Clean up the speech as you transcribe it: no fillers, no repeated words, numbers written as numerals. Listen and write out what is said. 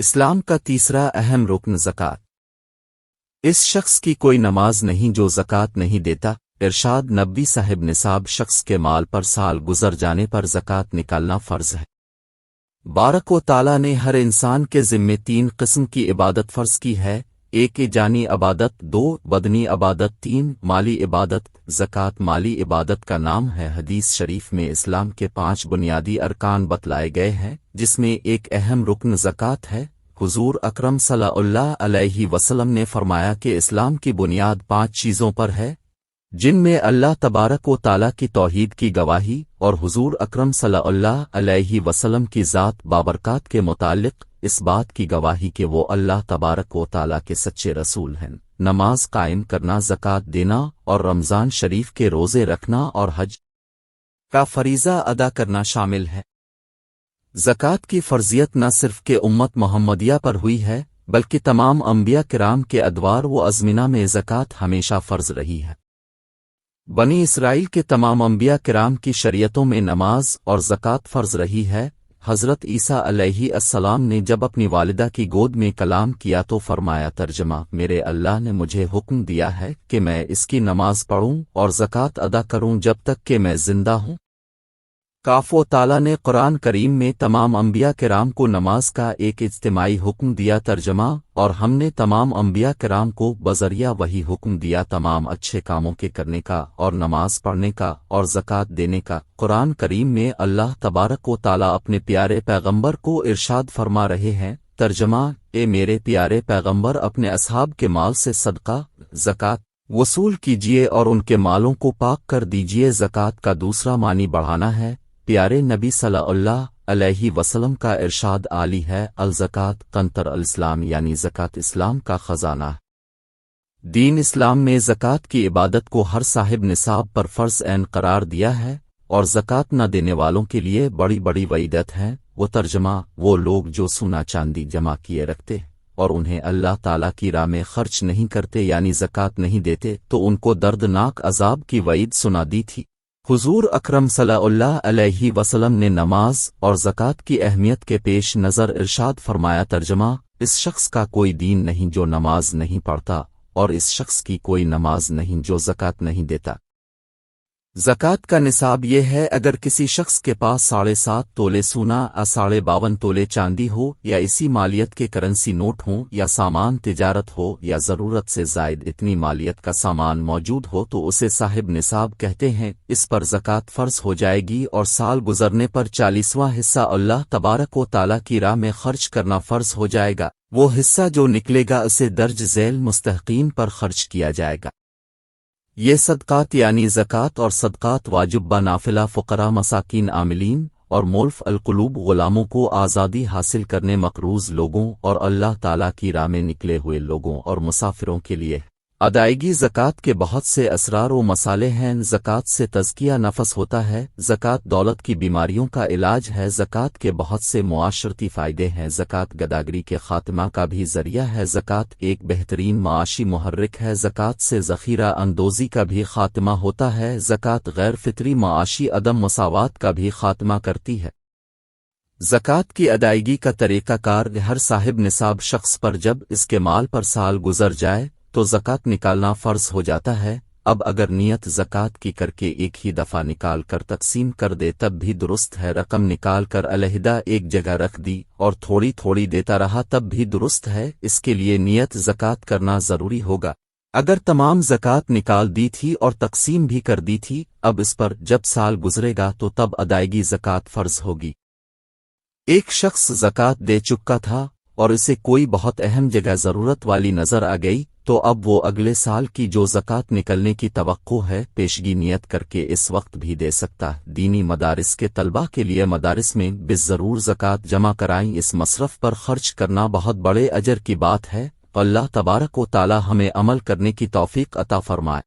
اسلام کا تیسرا اہم رکن زکوٰۃ۔ اس شخص کی کوئی نماز نہیں جو زکوٰۃ نہیں دیتا۔ ارشاد نبوی صاحب نصاب شخص کے مال پر سال گزر جانے پر زکوٰۃ نکالنا فرض ہے۔ بارک و تعالیٰ نے ہر انسان کے ذمے 3 قسم کی عبادت فرض کی ہے: 1 جانی عبادت، 2 بدنی عبادت، 3 مالی عبادت۔ زکوٰۃ مالی عبادت کا نام ہے۔ حدیث شریف میں اسلام کے 5 بنیادی ارکان بتلائے گئے ہیں، جس میں ایک اہم رکن زکوٰۃ ہے۔ حضور اکرم صلی اللہ علیہ وسلم نے فرمایا کہ اسلام کی بنیاد 5 چیزوں پر ہے، جن میں اللہ تبارک و تعالیٰ کی توحید کی گواہی اور حضور اکرم صلی اللہ علیہ وسلم کی ذات بابرکات کے متعلق اس بات کی گواہی کہ وہ اللہ تبارک و تعالیٰ کے سچے رسول ہیں۔ نماز قائم کرنا، زکوٰۃ دینا اور رمضان شریف کے روزے رکھنا اور حج کا فریضہ ادا کرنا شامل ہے۔ زکوٰۃ کی فرضیت نہ صرف کہ امت محمدیہ پر ہوئی ہے، بلکہ تمام انبیاء کرام کے ادوار و ازمنہ میں زکوٰۃ ہمیشہ فرض رہی ہے۔ بنی اسرائیل کے تمام انبیاء کرام کی شریعتوں میں نماز اور زکوٰۃ فرض رہی ہے۔ حضرت عیسیٰ علیہ السلام نے جب اپنی والدہ کی گود میں کلام کیا تو فرمایا، ترجمہ: میرے اللہ نے مجھے حکم دیا ہے کہ میں اس کی نماز پڑھوں اور زکوٰۃ ادا کروں جب تک کہ میں زندہ ہوں۔ کاف و تعالیٰ نے قرآن کریم میں تمام انبیاء کرام کو نماز کا ایک اجتماعی حکم دیا، ترجمہ: اور ہم نے تمام انبیاء کرام کو بذریعہ وہی حکم دیا تمام اچھے کاموں کے کرنے کا اور نماز پڑھنے کا اور زکوٰۃ دینے کا۔ قرآن کریم میں اللہ تبارک و تعالیٰ اپنے پیارے پیغمبر کو ارشاد فرما رہے ہیں، ترجمہ: اے میرے پیارے پیغمبر، اپنے اصحاب کے مال سے صدقہ، زکوٰۃ وصول کیجیے اور ان کے مالوں کو پاک کر دیجیے۔ زکوٰۃ کا دوسرا معنی بڑھانا ہے۔ پیارے نبی صلی اللہ علیہ وسلم کا ارشاد عالی ہے، الزکوٰۃ کنتر الاسلام، یعنی زکوٰۃ اسلام کا خزانہ ہے۔ دین اسلام میں زکوٰۃ کی عبادت کو ہر صاحب نصاب پر فرض عین قرار دیا ہے، اور زکوٰۃ نہ دینے والوں کے لیے بڑی بڑی وعیدت ہیں۔ وہ ترجمہ: وہ لوگ جو سونا چاندی جمع کیے رکھتے اور انہیں اللہ تعالیٰ کی راہ میں خرچ نہیں کرتے، یعنی زکوٰۃ نہیں دیتے، تو ان کو دردناک عذاب کی وعید سنا دی تھی۔ حضور اکرم صلی اللہ علیہ وسلم نے نماز اور زکوٰۃ کی اہمیت کے پیش نظر ارشاد فرمایا، ترجمہ: اس شخص کا کوئی دین نہیں جو نماز نہیں پڑھتا، اور اس شخص کی کوئی نماز نہیں جو زکوٰۃ نہیں دیتا۔ زکوٰۃ کا نصاب یہ ہے، اگر کسی شخص کے پاس 7.5 تولے سونا یا 52.5 تولے چاندی ہو، یا اسی مالیت کے کرنسی نوٹ ہوں، یا سامان تجارت ہو، یا ضرورت سے زائد اتنی مالیت کا سامان موجود ہو، تو اسے صاحب نصاب کہتے ہیں۔ اس پر زکوٰۃ فرض ہو جائے گی اور سال گزرنے پر 40واں حصہ اللہ تبارک و تعالیٰ کی راہ میں خرچ کرنا فرض ہو جائے گا۔ وہ حصہ جو نکلے گا اسے درج ذیل مستحقین پر خرچ کیا جائے گا۔ یہ صدقات یعنی زکوٰۃ اور صدقات واجبہ نافلہ فقراء، مساکین، عاملین اور مولف القلوب غلاموں کو آزادی حاصل کرنے مقروض لوگوں اور اللہ تعالیٰ کی راہ میں نکلے ہوئے لوگوں اور مسافروں کے لیے ادائیگی۔ زکوٰۃ کے بہت سے اسرار و مسالے ہیں۔ زکوٰۃ سے تزکیہ نفس ہوتا ہے۔ زکوٰۃ دولت کی بیماریوں کا علاج ہے۔ زکوٰۃ کے بہت سے معاشرتی فائدے ہیں۔ زکوٰۃ گداگری کے خاتمہ کا بھی ذریعہ ہے۔ زکوٰۃ ایک بہترین معاشی محرک ہے۔ زکوٰۃ سے ذخیرہ اندوزی کا بھی خاتمہ ہوتا ہے۔ زکوٰۃ غیر فطری معاشی عدم مساوات کا بھی خاتمہ کرتی ہے۔ زکوٰۃ کی ادائیگی کا طریقہ کار: ہر صاحب نصاب شخص پر جب اس کے مال پر سال گزر جائے تو زکوٰۃ نکالنا فرض ہو جاتا ہے۔ اب اگر نیت زکوٰۃ کی کر کے ایک ہی دفعہ نکال کر تقسیم کر دے تب بھی درست ہے۔ رقم نکال کر علیحدہ ایک جگہ رکھ دی اور تھوڑی تھوڑی دیتا رہا تب بھی درست ہے۔ اس کے لیے نیت زکوٰۃ کرنا ضروری ہوگا۔ اگر تمام زکوٰۃ نکال دی تھی اور تقسیم بھی کر دی تھی، اب اس پر جب سال گزرے گا تو تب ادائیگی زکوٰۃ فرض ہوگی۔ ایک شخص زکوٰۃ دے چکا تھا اور اسے کوئی بہت اہم جگہ ضرورت والی نظر آ گئی، تو اب وہ اگلے سال کی جو زکوٰۃ نکلنے کی توقع ہے پیشگی نیت کر کے اس وقت بھی دے سکتا ہے۔ دینی مدارس کے طلباء کے لیے مدارس میں بالضرور زکوٰۃ جمع کرائیں۔ اس مصرف پر خرچ کرنا بہت بڑے اجر کی بات ہے۔ اللہ تبارک و تعالی ہمیں عمل کرنے کی توفیق عطا فرمائے۔